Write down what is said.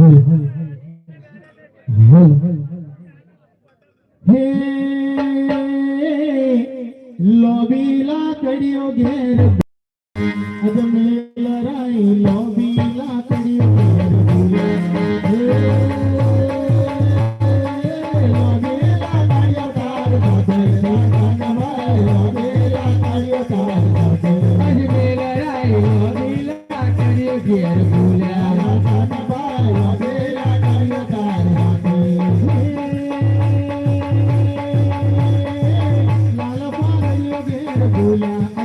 હે લોબીલા કડિયો ઘેર અજમેલ રાઈ લોબીલા કડિયો ઘેર ભૂલે હે લોબીલા કડિયો તાર બાતે કાનવાય લોબીલા કડિયો તાર બાતે અજમેલ રાઈ લોબીલા કડિયો ઘેર ભૂલે કાનવાય લોબીલા કડિયો તાર બાતે ભૂલ્યા